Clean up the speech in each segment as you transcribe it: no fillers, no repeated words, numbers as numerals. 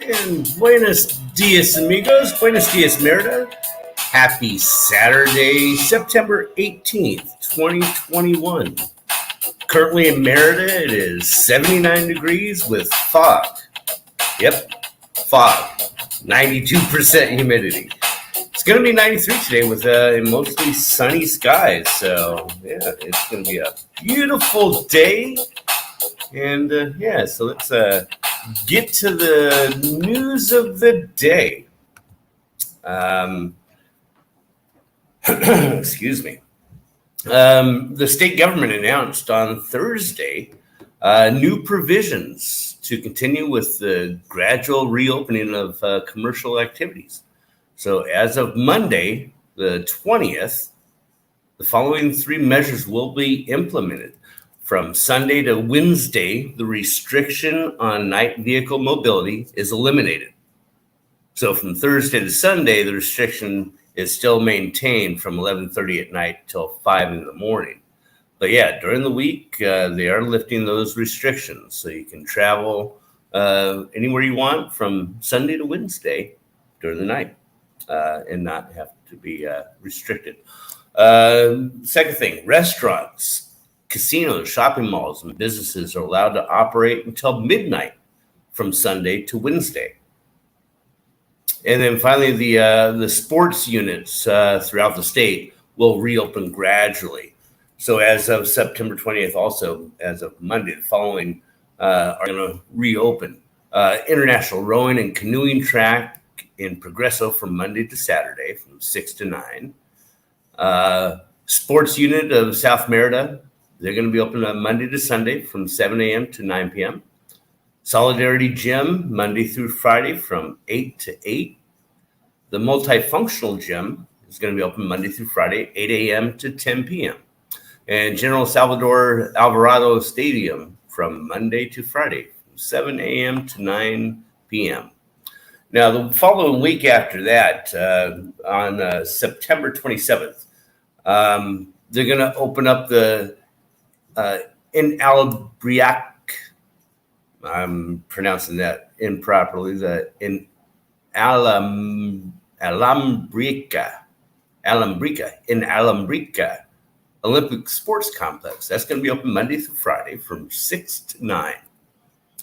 And Buenos Dias Amigos, Buenos Dias Merida. Happy Saturday, September 18th, 2021. Currently in Merida, it is 79 degrees with fog. Yep, fog. 92% humidity. It's going to be 93 today with mostly sunny skies. So, yeah, it's going to be a beautiful day. And, so let's get to the news of the day. Excuse me. The state government announced on Thursday new provisions to continue with the gradual reopening of commercial activities. So as of Monday, the 20th, the following three measures will be implemented. From Sunday to Wednesday, the restriction on night vehicle mobility is eliminated. So from Thursday to Sunday, the restriction is still maintained from 11:30 at night till 5 in the morning. But yeah, during the week, they are lifting those restrictions. So you can travel anywhere you want from Sunday to Wednesday during the night and not have to be restricted. Second thing, restaurants, casinos, shopping malls, and businesses are allowed to operate until midnight from Sunday to Wednesday. And then finally, the sports units throughout the state will reopen gradually. So as of September 20th, also as of Monday, the following are going to reopen. International rowing and canoeing track in Progreso from Monday to Saturday from 6 to 9. Sports unit of South Merida, they're going to be open on Monday to Sunday from 7 a.m. to 9 p.m. Solidarity Gym, Monday through Friday from 8 to 8. The multifunctional gym is going to be open Monday through Friday, 8 a.m. to 10 p.m. And General Salvador Alvarado Stadium from Monday to Friday, from 7 a.m. to 9 p.m. Now, the following week after that, on September 27th, they're going to open up the in Albriac. I'm pronouncing that improperly. The in Alhambra Olympic Sports Complex. That's going to be open Monday through Friday from 6 to 9,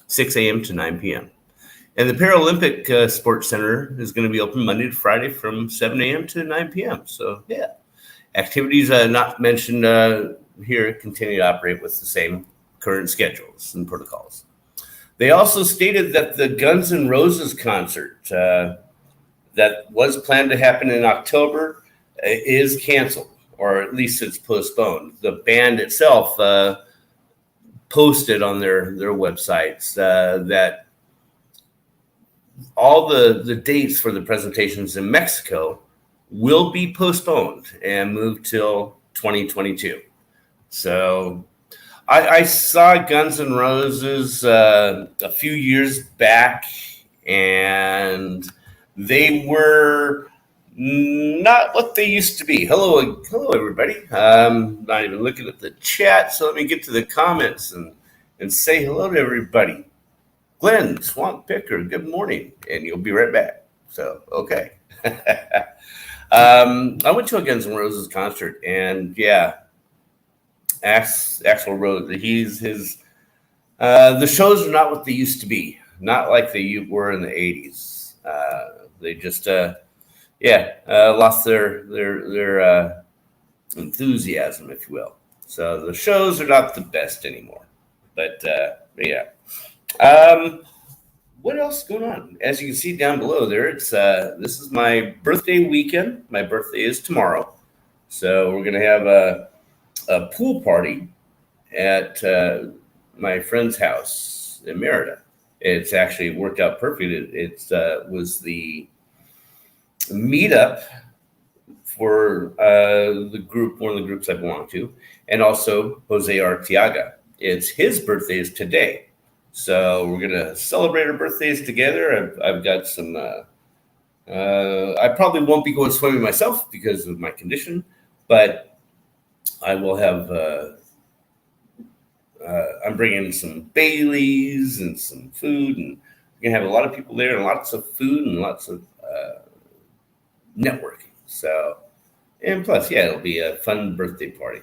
6 a.m. to 9 p.m. And the Paralympic Sports Center is going to be open Monday to Friday from 7 a.m. to 9 p.m. So, yeah, activities not mentioned here continue to operate with the same current schedules and protocols. They also stated that the Guns N' Roses concert that was planned to happen in October is canceled, or at least it's postponed. The band itself posted on their websites that all the dates for the presentations in Mexico will be postponed and moved till 2022. So I saw Guns N' Roses a few years back, and they were not what they used to be. Hello, everybody. I'm not even looking at the chat, so let me get to the comments and say hello to everybody. Glenn, Swamp Picker, good morning, and you'll be right back. So, okay. I went to a Guns N' Roses concert, and yeah, Axl Rose. The shows are not what they used to be. Not like they were in the '80s. They just lost their enthusiasm, if you will. So the shows are not the best anymore. But yeah. What else is going on? As you can see down below there, it's this is my birthday weekend. My birthday is tomorrow, so we're gonna have a pool party at my friend's house in Merida. It's actually worked out perfect. It was the meetup for the group, one of the groups I belong to, and also Jose Arteaga. It's his birthday is today. So we're going to celebrate our birthdays together. I've got some, I probably won't be going swimming myself because of my condition, but I will have, I'm bringing some Baileys and some food and You're gonna have a lot of people there and lots of food and lots of networking. So, and plus, yeah, it'll be a fun birthday party.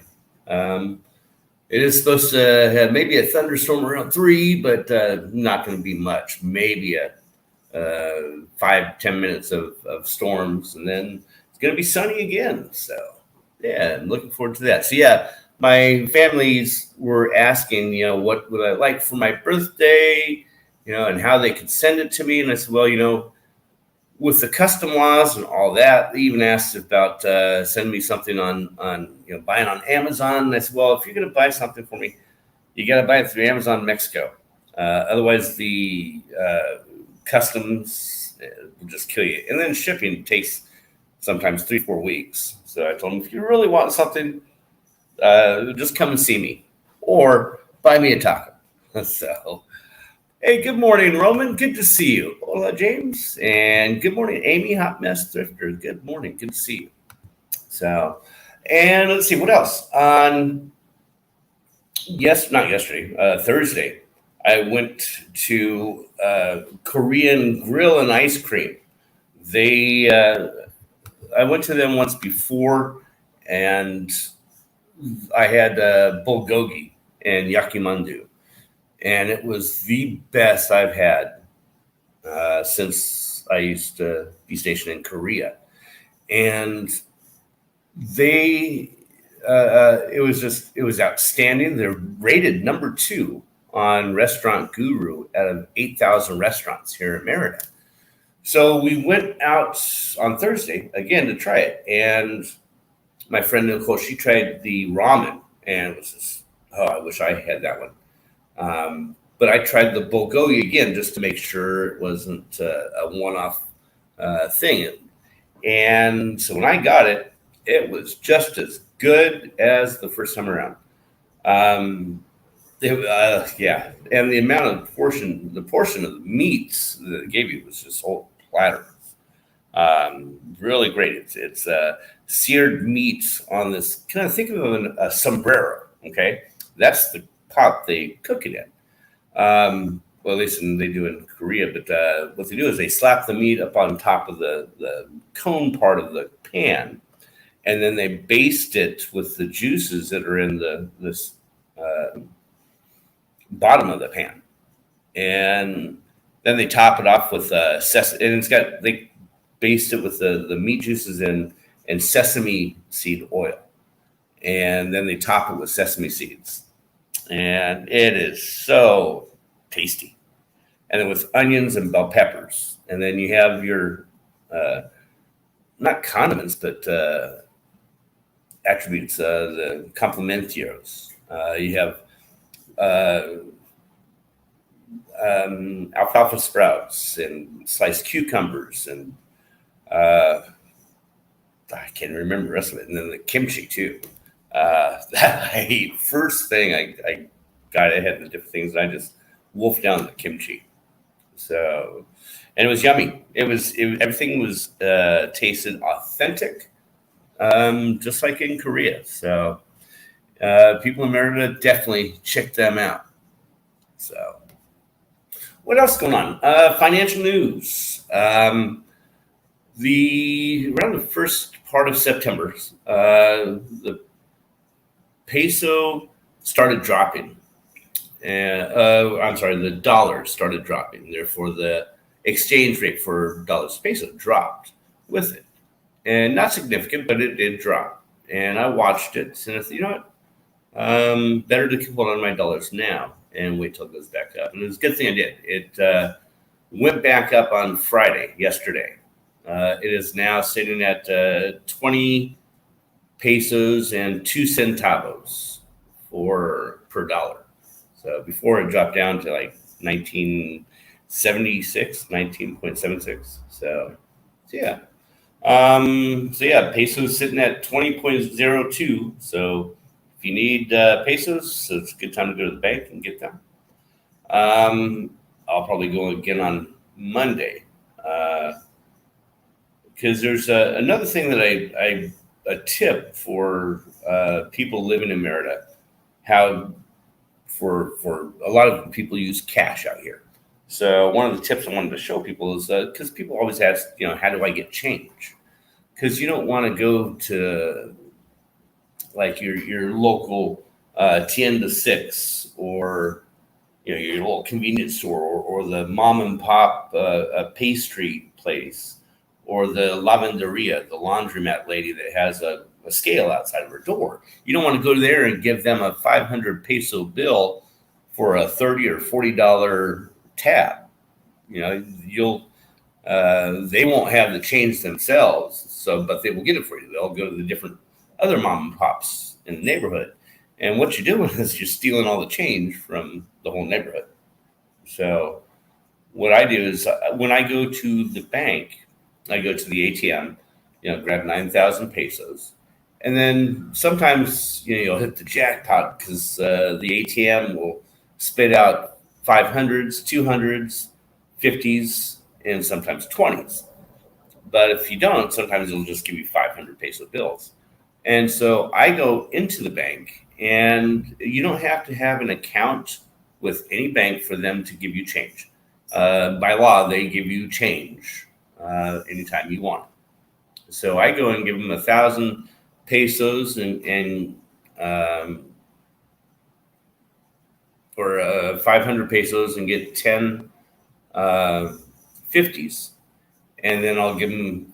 It is supposed to have maybe a thunderstorm around 3, but not going to be much. Maybe a 5-10 minutes of storms, and then it's going to be sunny again. So, yeah, I'm looking forward to that. So, yeah, my families were asking, what would I like for my birthday, and how they could send it to me. And I said, well, with the custom laws and all that, they even asked about sending me something on buying on Amazon. And I said, well, if you're going to buy something for me, you got to buy it through Amazon Mexico. Otherwise, the customs will just kill you. And then shipping takes sometimes 3-4 weeks. So I told them, if you really want something, just come and see me or buy me a taco. So, hey, good morning, Roman. Good to see you. Hola, James. And good morning, Amy, Hot Mess Thrifter. Good morning. Good to see you. So, and let's see what else. Not yesterday, Thursday, I went to Korean Grill and Ice Cream. I went to them once before, and I had bulgogi and yakimandu, and it was the best I've had since I used to be stationed in Korea. And it was outstanding. They're rated number 2 on Restaurant Guru out of 8,000 restaurants here in Merida. So we went out on Thursday again to try it, and my friend Nicole, she tried the ramen, and it was just, I wish I had that one. But I tried the bulgogi again just to make sure it wasn't a one-off thing. And so when I got it, it was just as good as the first time around. Yeah, and the amount of portion of the meats that it gave you was just whole platter. Really great. It's seared meat on this. Kind of think of a sombrero. Okay, that's the pot they cook it in. Well, at least they do in Korea. But what they do is they slap the meat up on top of the cone part of the pan, and then they baste it with the juices that are in this bottom of the pan, and then they top it off with sesame. And they baste it with the meat juices and sesame seed oil, and then they top it with sesame seeds, and it is so tasty. And then with onions and bell peppers, and then you have your not condiments but attributes, the complementarios. You have alfalfa sprouts and sliced cucumbers, and I can't remember the rest of it. And then the kimchi too. That I ate first thing I got. I had the different things, and I just wolfed down the kimchi. So, and it was yummy. Everything was tasted authentic, just like in Korea. So, people in Merida, definitely check them out. So, what else going on? Financial news. Around the first part of September, the peso started dropping. The dollar started dropping. Therefore, the exchange rate for dollars to peso dropped with it. And not significant, but it did drop. And I watched it, and I said, you know what? Better to keep on my dollars now and wait till it goes back up. And it was a good thing I did. It went back up on Friday, yesterday. It is now sitting at 20 pesos and 2 centavos per dollar. So before it dropped down to like 19.76. So yeah. Pesos sitting at 20.02. So if you need pesos, so it's a good time to go to the bank and get them. I'll probably go again on Monday. Because there's another thing that a tip for people living in Merida, how for a lot of people use cash out here. So one of the tips I wanted to show people is because people always ask, how do I get change? Because you don't want to go to like your local tienda six, or your little convenience store, or the mom and pop pastry place, or the lavanderia, the laundromat lady that has a scale outside of her door. You don't want to go there and give them a 500 peso bill for a $30 or $40 tab. You'll they won't have the change themselves, but they will get it for you. They'll go to the different other mom and pops in the neighborhood, and what you're doing is you're stealing all the change from the whole neighborhood. So what I do is when I go to the bank, I go to the ATM, grab 9,000 pesos, and then sometimes you'll hit the jackpot because the ATM will spit out 500s, 200s, 50s, and sometimes 20s. But if you don't, sometimes it'll just give you 500 peso bills. And so I go into the bank, and you don't have to have an account with any bank for them to give you change. By law, they give you change anytime you want. So I go and give them 1,000 pesos or 500 pesos and get 10 50s, and then I'll give them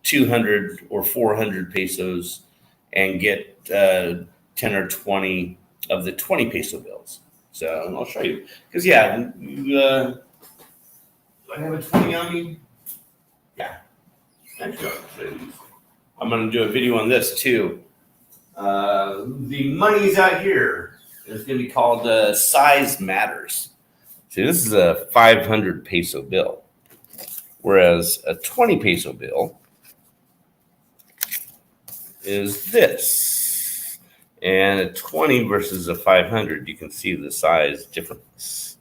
200 or 400 pesos and get 10 or 20 of the 20 peso bills. So I'll show you. Because, do I have a 20 on me? Yeah. Actually, I'll show you these. I'm going to do a video on this too. The money's out here. It's going to be called Size Matters. See, this is a 500 peso bill, whereas a 20 peso bill is this. And a 20 versus a 500, you can see the size difference.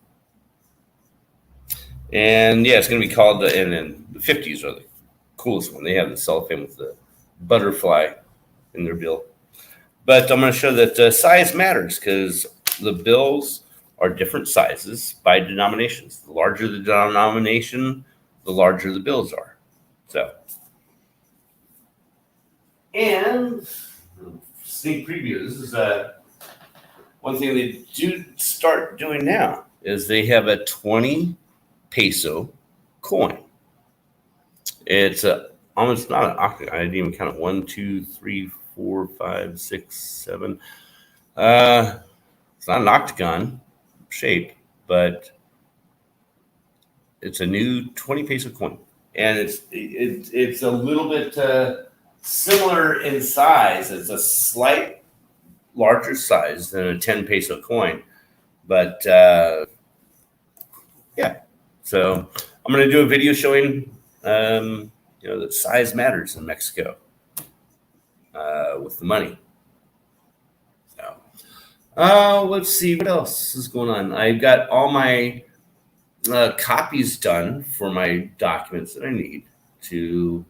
And it's going to be called and then the 50s are the coolest one. They have the cellophane with the butterfly in their bill. But I'm going to show that size matters because the bills are different sizes by denominations. The larger the denomination, the larger the bills are. So, and sneak preview. This is one thing they do start doing now is they have a 20 peso coin. It's almost not an octagon. I didn't even count it. 1, 2, 3, 4, 5, 6, 7. It's not an octagon shape, but it's a new 20 peso coin, and it's a little bit similar in size. It's a slight larger size than a 10 peso coin, but so I'm going to do a video showing that size matters in Mexico with the money. Let's see what else is going on. I've got all my copies done for my documents that I need to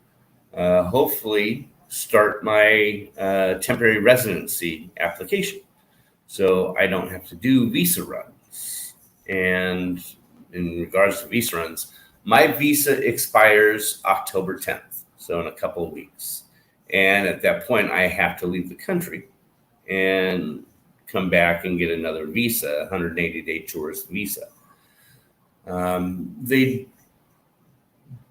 hopefully start my temporary residency application. So I don't have to do visa runs. And in regards to visa runs, my visa expires October 10th, so in a couple of weeks. And at that point, I have to leave the country and come back and get another visa, 180-day tourist visa. My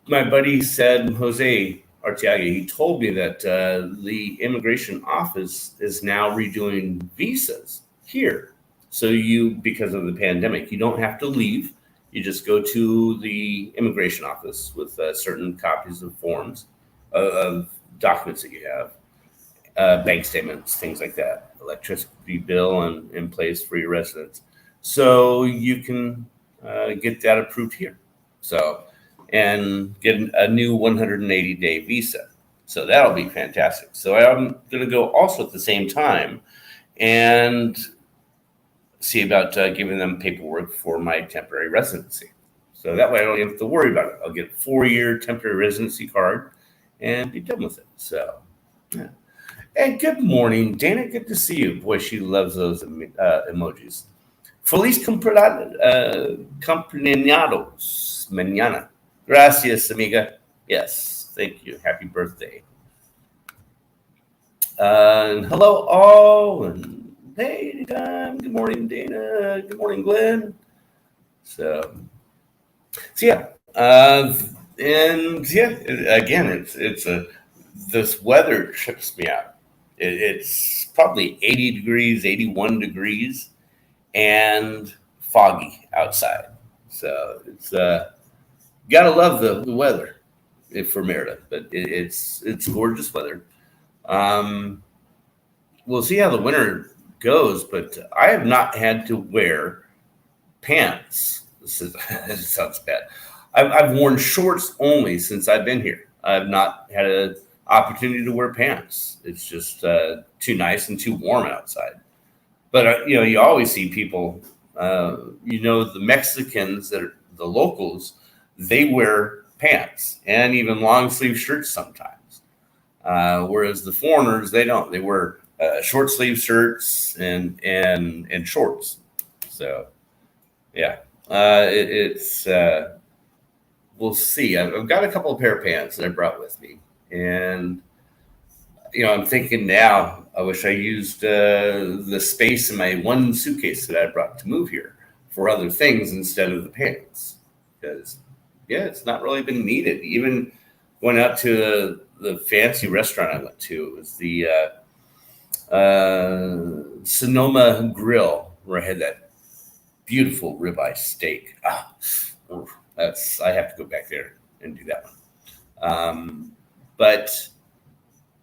buddy said, Jose Arteaga, he told me that the immigration office is now redoing visas here. So because of the pandemic, you don't have to leave. You just go to the immigration office with certain copies of forms of documents that you have. Bank statements, things like that, electricity bill in place for your residence. So you can get that approved here. So, and get a new 180-day visa. So that'll be fantastic. So I'm going to go also at the same time and see about giving them paperwork for my temporary residency. So that way I don't have to worry about it. I'll get a 4-year temporary residency card and be done with it. So, yeah. And good morning, Dana. Good to see you. Boy, she loves those emojis. Feliz cumpleaños mañana. Gracias, amiga. Yes, thank you. Happy birthday. And hello, all. And hey, anytime. Good morning, Dana. Good morning, Glenn. So yeah. And yeah, again, it's a this weather trips me out. It's probably 80 degrees, 81 degrees, and foggy outside. So it's gotta love the weather for Merida, but it's gorgeous weather. Um, we'll see how the winter goes, but I have not had to wear pants. This sounds bad. I've worn shorts only since I've been here. I've not had an opportunity to wear pants. It's just too nice and too warm outside. But you always see people. The Mexicans that are the locals, they wear pants and even long sleeve shirts sometimes. Whereas the foreigners, they don't. They wear short sleeve shirts and shorts. So yeah, it's we'll see. I've got a couple of pair of pants that I brought with me, and I'm thinking now. I wish I used the space in my one suitcase that I brought to move here for other things instead of the pants, because it's not really been needed. Even went out to the fancy restaurant I went to. It was the Sonoma Grill, where I had that beautiful ribeye steak. I have to go back there and do that one. But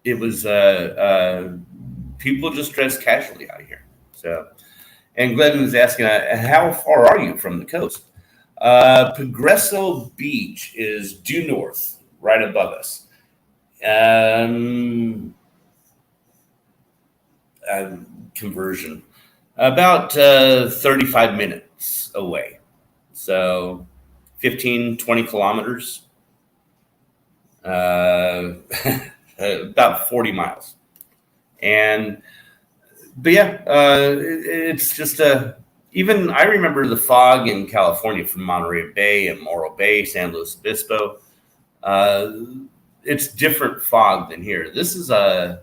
it was people just dress casually out here. So, and Glenn was asking, how far are you from the coast? Progreso Beach is due north, right above us. Conversion, about 35 minutes away. So 15, 20 kilometers, about 40 miles. But yeah, it's just even I remember the fog in California from Monterey Bay and Morro Bay, San Luis Obispo. It's different fog than here. This is a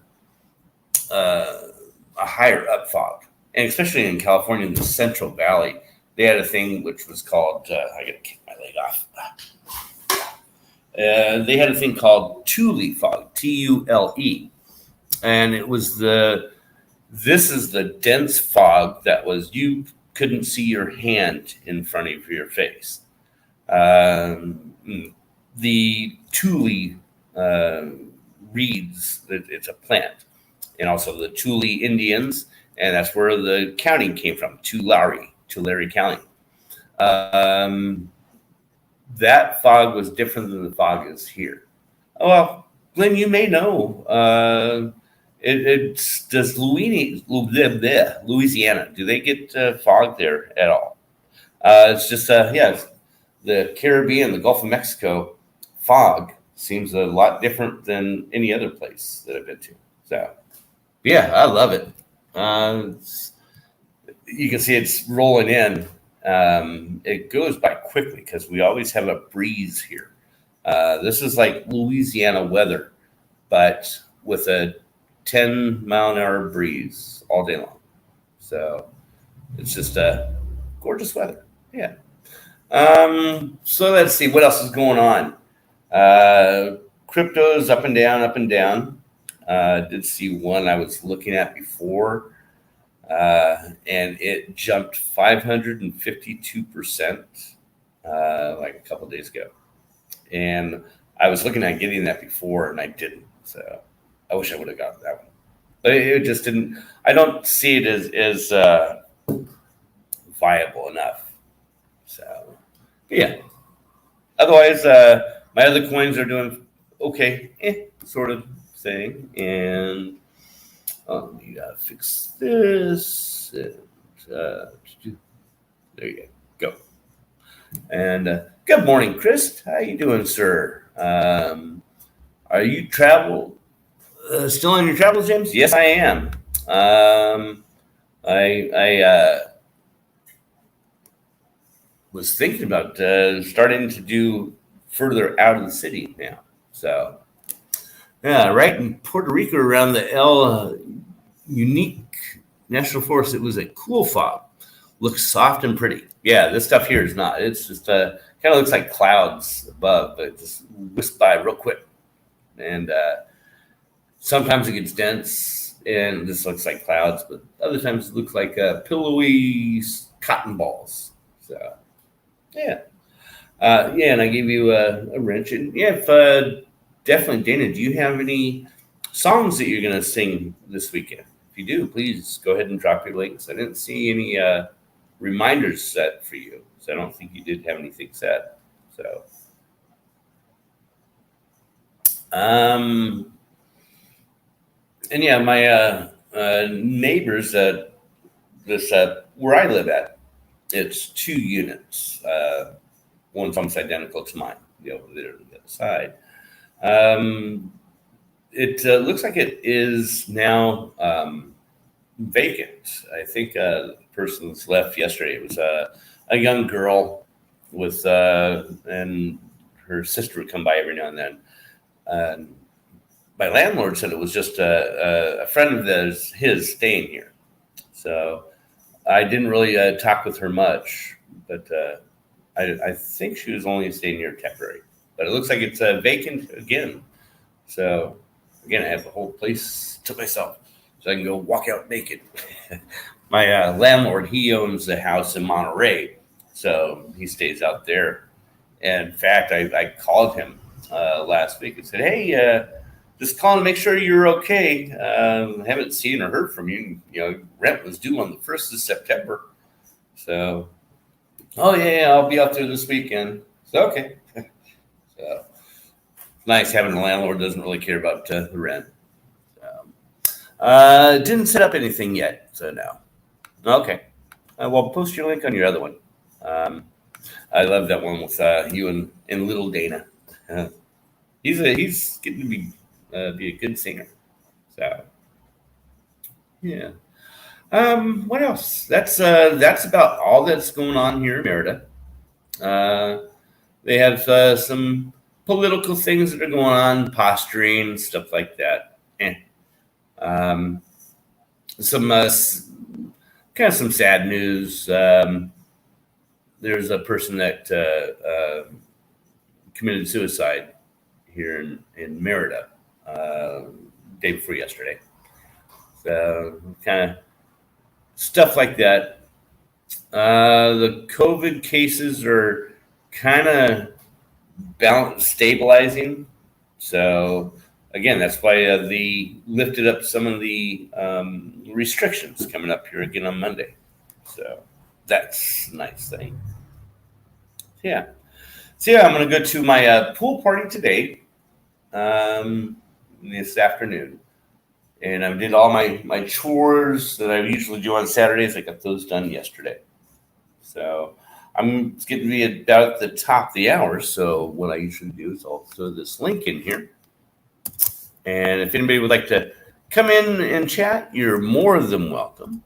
higher up fog, and especially in California in the Central Valley, they had a thing which was called I gotta kick my leg off. They had a thing called Tule fog, Tule, and it was this is the dense fog that was you couldn't see your hand in front of your face. The Tule reeds that it's a plant, and also the Tule Indians, and that's where the county came from, Tulare County. That fog was different than the fog is here. Oh, well, Glenn, you may know. Does Louisiana, do they get fog there at all? It's just, the Caribbean, the Gulf of Mexico fog seems a lot different than any other place that I've been to. So, yeah, I love it. You can see it's rolling in. It goes by quickly because we always have a breeze here. This is like Louisiana weather, but with a 10-mile-an-hour breeze all day long. So it's just gorgeous weather. Yeah. So let's see what else is going on. Crypto's up and down, up and down. Did see one I was looking at before, and it jumped 552% like a couple of days ago. And I was looking at getting that before, and I didn't. So I wish I would have gotten that one, but it just didn't. I don't see it as viable enough. So yeah. Otherwise, my other coins are doing okay, sort of thing. And let me fix this. And, there you go. And good morning, Chris. How you doing, sir? Are you still on your travels, James? Yes, I am. I was thinking about starting to do further out of the city now. So, yeah, right in Puerto Rico around the El Unique National Forest, it was a cool fog. Looks soft and pretty. Yeah, this stuff here is not. It's just kind of looks like clouds above, but it just whisked by real quick. And sometimes it gets dense and this looks like clouds, but other times it looks like pillowy cotton balls. So, yeah. Yeah, and I gave you a wrench. And yeah, if, definitely, Dana, do you have any songs that you're going to sing this weekend? If you do, please go ahead and drop your links. I didn't see any reminders set for you, so I don't think you did have anything set. So, and yeah, my neighbors, this where I live at, it's 2 units. One's almost identical to mine, literally on the other side. It looks like it is now vacant. I think the person that's left yesterday, it was a young girl with, and her sister would come by every now and then. My landlord said it was just a friend of his staying here. So I didn't really talk with her much, but I think she was only staying here temporary. But it looks like it's vacant again. So again, I have the whole place to myself, so I can go walk out naked. My landlord, he owns a house in Monterey, so he stays out there. And in fact, I called him last week and said, "Hey, just calling to make sure you're okay. Haven't seen or heard from you. Rent was due on the 1st of September. So, oh yeah, I'll be out there this weekend. So, okay. So, nice having a landlord doesn't really care about the rent. Didn't set up anything yet, so no. Okay. Well, post your link on your other one. I love that one with you and little Dana. He's getting to be a good singer. So yeah. What else? That's about all that's going on here in Merida. They have some political things that are going on, posturing, stuff like that. Some kind of some sad news. There's a person that committed suicide here in Merida day before yesterday. So kind of stuff like that. The COVID cases are kind of stabilizing. So again, that's why they lifted up some of the restrictions coming up here again on Monday. So that's a nice thing. Yeah. So yeah, I'm going to go to my pool party today, this afternoon. And I did all my chores that I usually do on Saturdays. I got those done yesterday. So it's getting to be about the top of the hour. So what I usually do is I'll throw this link in here. And if anybody would like to come in and chat, you're more than welcome.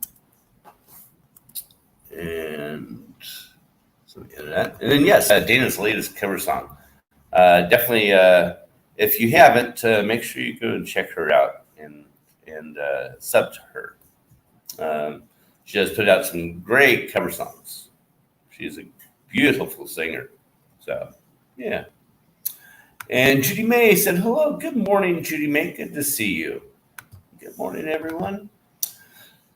And so that. And then yes, Dana's latest cover song. Definitely, if you haven't, make sure you go and check her out and sub to her. She has put out some great cover songs. She's a beautiful singer. So yeah. And Judy May said, "Hello, good morning, Judy May. Good to see you. Good morning, everyone."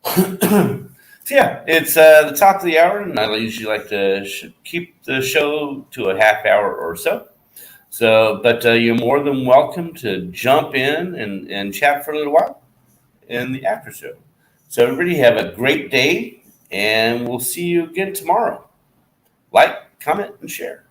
So yeah, it's the top of the hour, and I usually like to keep the show to a half hour or so. So, but you're more than welcome to jump in and chat for a little while in the after show. So everybody have a great day, and we'll see you again tomorrow. Like, comment, and share.